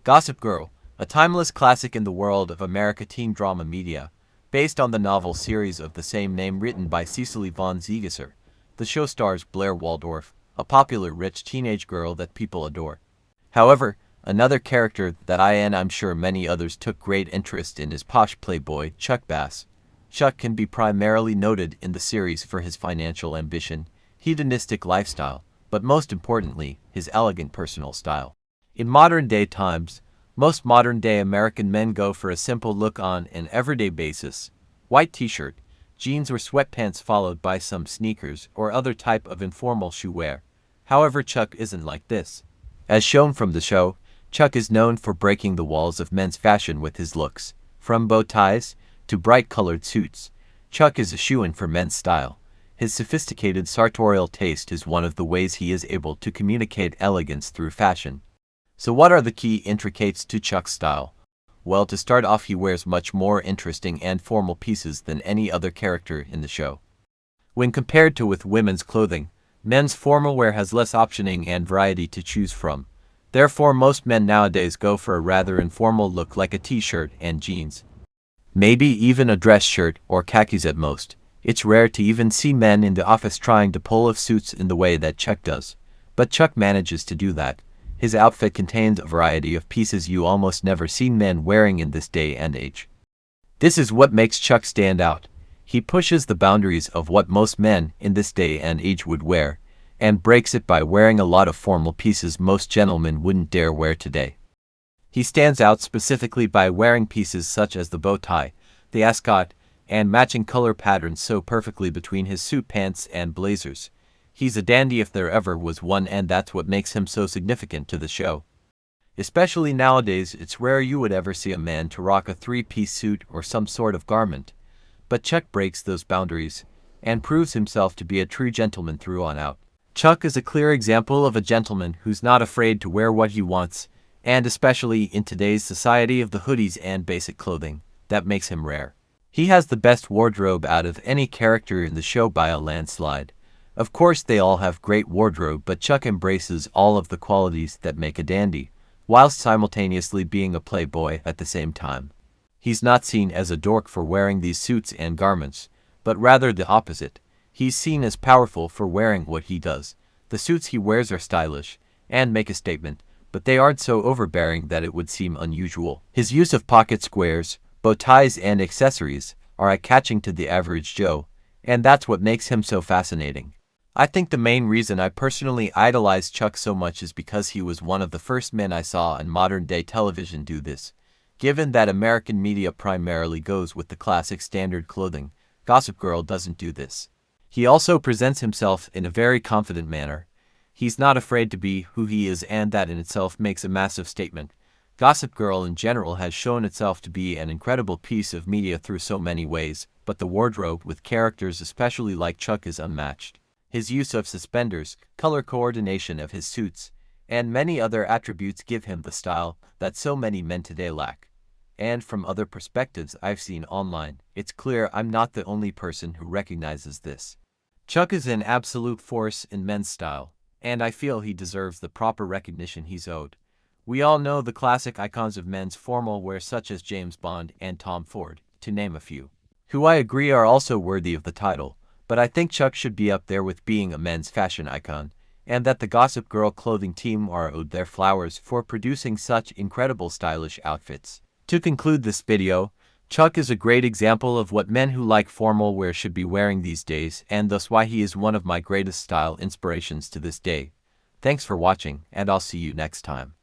Gossip Girl, a timeless classic in the world of American teen drama media, based on the novel series of the same name written by Cecily von Ziegesar. The show stars Blair Waldorf, a popular rich teenage girl that people adore. However, another character that I'm sure many others took great interest in is posh playboy Chuck Bass. Chuck can be primarily noted in the series for his financial ambition, hedonistic lifestyle, but most importantly, his elegant personal style. In modern-day times, most modern-day American men go for a simple look on an everyday basis: white t-shirt, jeans or sweatpants followed by some sneakers or other type of informal shoe wear. However, Chuck isn't like this. As shown from the show, Chuck is known for breaking the walls of men's fashion with his looks. From bow ties to bright-colored suits, Chuck is a shoo-in for men's style. His sophisticated sartorial taste is one of the ways he is able to communicate elegance through fashion. So what are the key intricacies to Chuck's style? Well, to start off, he wears much more interesting and formal pieces than any other character in the show. When compared to with women's clothing, men's formal wear has less optioning and variety to choose from. Therefore, most men nowadays go for a rather informal look like a t-shirt and jeans. Maybe even a dress shirt or khakis at most. It's rare to even see men in the office trying to pull off suits in the way that Chuck does. But Chuck manages to do that. His outfit contains a variety of pieces you almost never seen men wearing in this day and age. This is what makes Chuck stand out. He pushes the boundaries of what most men in this day and age would wear, and breaks it by wearing a lot of formal pieces most gentlemen wouldn't dare wear today. He stands out specifically by wearing pieces such as the bow tie, the ascot, and matching color patterns so perfectly between his suit pants and blazers. He's a dandy if there ever was one, and that's what makes him so significant to the show. Especially nowadays, it's rare you would ever see a man to rock a three-piece suit or some sort of garment. But Chuck breaks those boundaries and proves himself to be a true gentleman through on out. Chuck is a clear example of a gentleman who's not afraid to wear what he wants, and especially in today's society of the hoodies and basic clothing, that makes him rare. He has the best wardrobe out of any character in the show by a landslide. Of course, they all have great wardrobe, but Chuck embraces all of the qualities that make a dandy, whilst simultaneously being a playboy at the same time. He's not seen as a dork for wearing these suits and garments, but rather the opposite. He's seen as powerful for wearing what he does. The suits he wears are stylish and make a statement, but they aren't so overbearing that it would seem unusual. His use of pocket squares, bow ties and accessories are eye-catching to the average Joe, and that's what makes him so fascinating. I think the main reason I personally idolize Chuck so much is because he was one of the first men I saw on modern-day television do this. Given that American media primarily goes with the classic standard clothing, Gossip Girl doesn't do this. He also presents himself in a very confident manner. He's not afraid to be who he is, and that in itself makes a massive statement. Gossip Girl in general has shown itself to be an incredible piece of media through so many ways, but the wardrobe with characters especially like Chuck is unmatched. His use of suspenders, color coordination of his suits, and many other attributes give him the style that so many men today lack. And from other perspectives I've seen online, it's clear I'm not the only person who recognizes this. Chuck is an absolute force in men's style, and I feel he deserves the proper recognition he's owed. We all know the classic icons of men's formal wear such as James Bond and Tom Ford, to name a few, who I agree are also worthy of the title, but I think Chuck should be up there with being a men's fashion icon, and that the Gossip Girl clothing team are owed their flowers for producing such incredible stylish outfits. To conclude this video, Chuck is a great example of what men who like formal wear should be wearing these days, and thus why he is one of my greatest style inspirations to this day. Thanks for watching, and I'll see you next time.